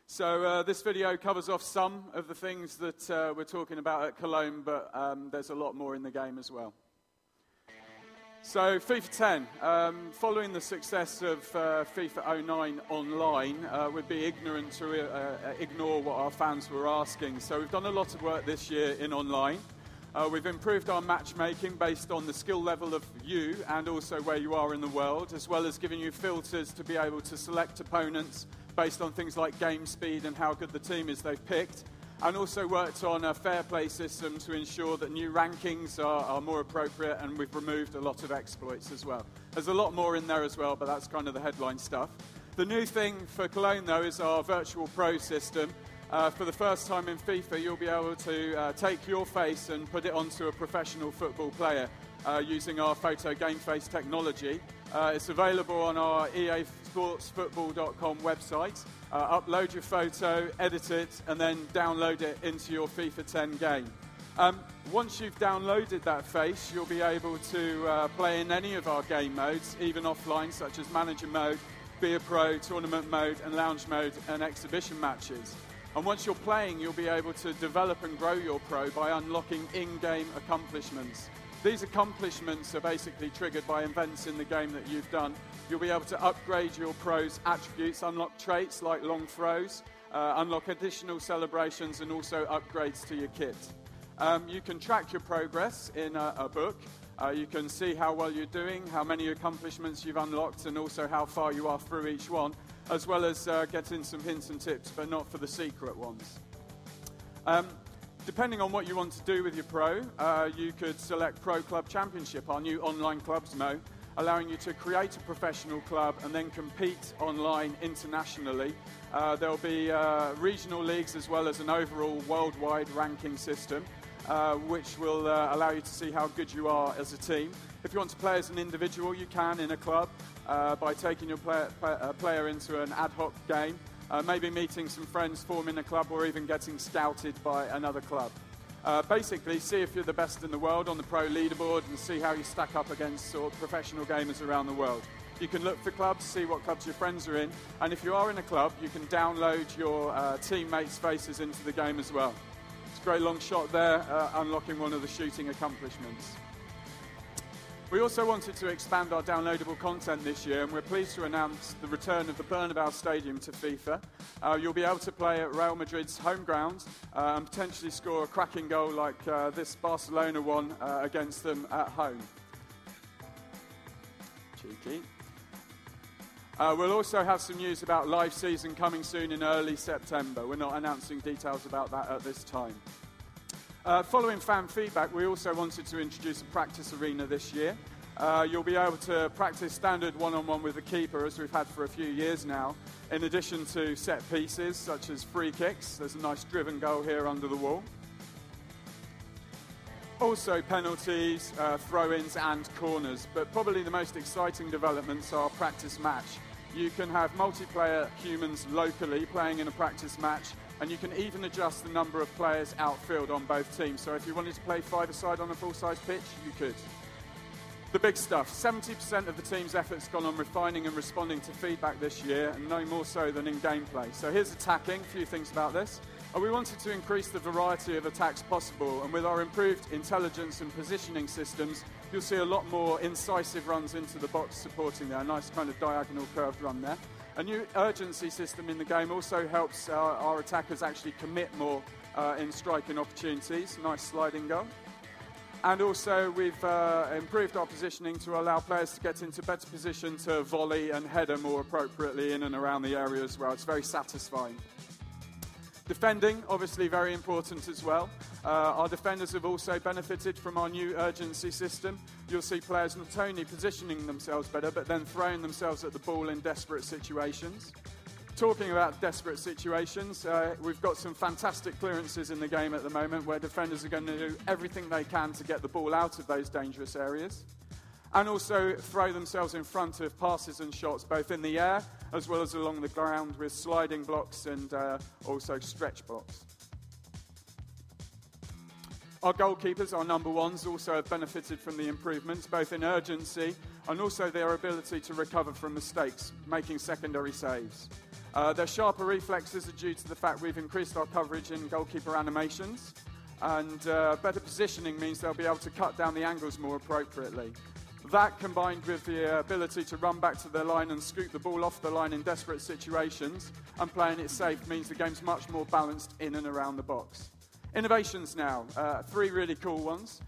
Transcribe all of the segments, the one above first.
So this video covers off some of the things that we're talking about at Cologne, but there's a lot more in the game as well. So FIFA 10, following the success of FIFA 09 online, we'd be ignorant to ignore what our fans were asking. So we've done a lot of work this year in online. We've improved our matchmaking based on the skill level of you and also where you are in the world, as well as giving you filters to be able to select opponents based on things like game speed and how good the team is they've picked, and also worked on a fair play system to ensure that new rankings are more appropriate, and we've removed a lot of exploits as well. There's a lot more in there as well, but that's kind of the headline stuff. The new thing for Cologne, though, is our virtual pro system. For the first time in FIFA, you'll be able to take your face and put it onto a professional football player using our photo game face technology. It's available on our easportsfootball.com website. Upload your photo, edit it, and then download it into your FIFA 10 game. Once you've downloaded that face, you'll be able to play in any of our game modes, even offline, such as manager mode, be a pro, tournament mode, and lounge mode, and exhibition matches. And once you're playing, you'll be able to develop and grow your pro by unlocking in-game accomplishments. These accomplishments are basically triggered by events in the game that you've done. You'll be able to upgrade your pro's attributes, unlock traits like long throws, unlock additional celebrations, and also upgrades to your kit. You can track your progress in a book. You can see how well you're doing, how many accomplishments you've unlocked, and also how far you are through each one, as well as getting some hints and tips, but not for the secret ones. Depending on what you want to do with your pro, you could select Pro Club Championship, our new online clubs mode, allowing you to create a professional club and then compete online internationally. There'll be regional leagues as well as an overall worldwide ranking system, which will allow you to see how good you are as a team. If you want to play as an individual, you can in a club by taking your player into an ad hoc game. Maybe meeting some friends, forming a club, or even getting scouted by another club. Basically, see if you're the best in the world on the pro leaderboard and see how you stack up against sort of professional gamers around the world. You can look for clubs, see what clubs your friends are in, and if you are in a club, you can download your teammates' faces into the game as well. It's a great long shot there, unlocking one of the shooting accomplishments. We also wanted to expand our downloadable content this year, and we're pleased to announce the return of the Bernabeu Stadium to FIFA. You'll be able to play at Real Madrid's home ground and potentially score a cracking goal like this Barcelona one against them at home. Cheeky. We'll also have some news about live season coming soon in early September. We're not announcing details about that at this time. Following fan feedback, we also wanted to introduce a practice arena this year. You'll be able to practice standard one-on-one with the keeper, as we've had for a few years now, in addition to set pieces such as free kicks. There's a nice driven goal here under the wall. Also penalties, throw-ins and corners, but probably the most exciting developments are practice match. You can have multiplayer humans locally playing in a practice match, and you can even adjust the number of players outfield on both teams. So if you wanted to play five-a-side on a full-size pitch, you could. The big stuff. 70% of the team's effort's gone on refining and responding to feedback this year, and no more so than in gameplay. So here's attacking. A few things about this. We wanted to increase the variety of attacks possible, and with our improved intelligence and positioning systems, you'll see a lot more incisive runs into the box supporting there. A nice kind of diagonal curved run there. A new urgency system in the game also helps our attackers actually commit more in striking opportunities. Nice sliding goal. And also we've improved our positioning to allow players to get into better position to volley and header more appropriately in and around the area as well. It's very satisfying. Defending, obviously very important as well. Our defenders have also benefited from our new urgency system. You'll see players not only positioning themselves better, but then throwing themselves at the ball in desperate situations. Talking about desperate situations, we've got some fantastic clearances in the game at the moment where defenders are going to do everything they can to get the ball out of those dangerous areas. And also throw themselves in front of passes and shots, both in the air as well as along the ground with sliding blocks and also stretch blocks. Our goalkeepers, our number ones, also have benefited from the improvements, both in urgency and also their ability to recover from mistakes, making secondary saves. Their sharper reflexes are due to the fact we've increased our coverage in goalkeeper animations, and better positioning means they'll be able to cut down the angles more appropriately. That, combined with the ability to run back to their line and scoop the ball off the line in desperate situations and playing it safe, means the game's much more balanced in and around the box. Innovations now, 3 really cool ones.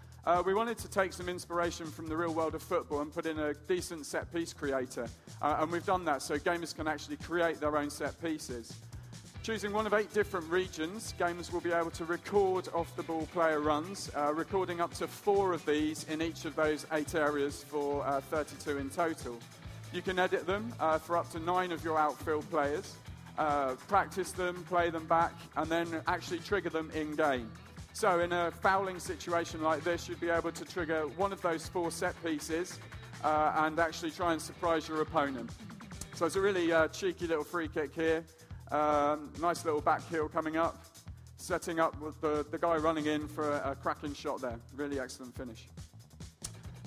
We wanted to take some inspiration from the real world of football and put in a decent set-piece creator. And we've done that so gamers can actually create their own set pieces. Choosing one of 8 different regions, gamers will be able to record off-the-ball player runs, recording up to 4 of these in each of those 8 areas for 32 in total. You can edit them for up to 9 of your outfield players, practice them, play them back, and then actually trigger them in-game. So in a fouling situation like this, you'd be able to trigger one of those 4 set pieces and actually try and surprise your opponent. So it's a really cheeky little free kick here. Nice little back heel coming up, setting up with the guy running in for a cracking shot there. Really excellent finish.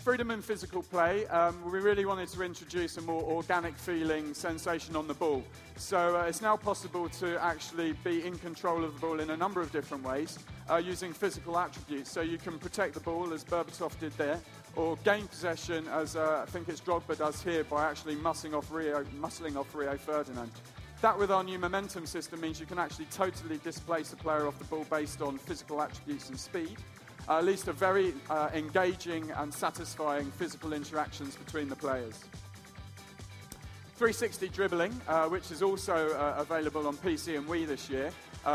Freedom in physical play. We really wanted to introduce a more organic feeling sensation on the ball. So it's now possible to actually be in control of the ball in a number of different ways using physical attributes. So you can protect the ball, as Berbatov did there, or gain possession, as I think it's Drogba does here, by actually muscling off Rio Ferdinand. That, with our new momentum system, means you can actually totally displace a player off the ball based on physical attributes and speed. At least a very engaging and satisfying physical interactions between the players. 360 dribbling, which is also available on PC and Wii this year,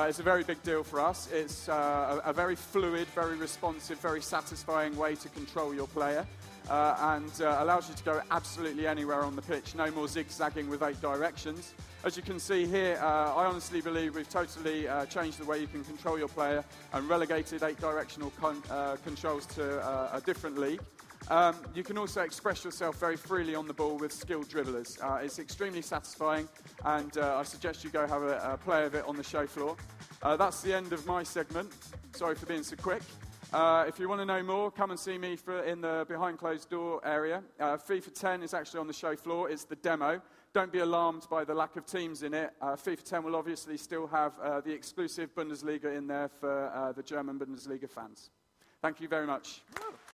is a very big deal for us. It's a very fluid, very responsive, very satisfying way to control your player. And allows you to go absolutely anywhere on the pitch. No more zigzagging with 8 directions. As you can see here, I honestly believe we've totally changed the way you can control your player and relegated 8-directional controls to a different league. You can also express yourself very freely on the ball with skilled dribblers. It's extremely satisfying, and I suggest you go have a play of it on the show floor. That's the end of my segment. Sorry for being so quick. If you want to know more, come and see me in the behind closed door area. FIFA 10 is actually on the show floor. It's the demo. Don't be alarmed by the lack of teams in it. FIFA 10 will obviously still have the exclusive Bundesliga in there for the German Bundesliga fans. Thank you very much.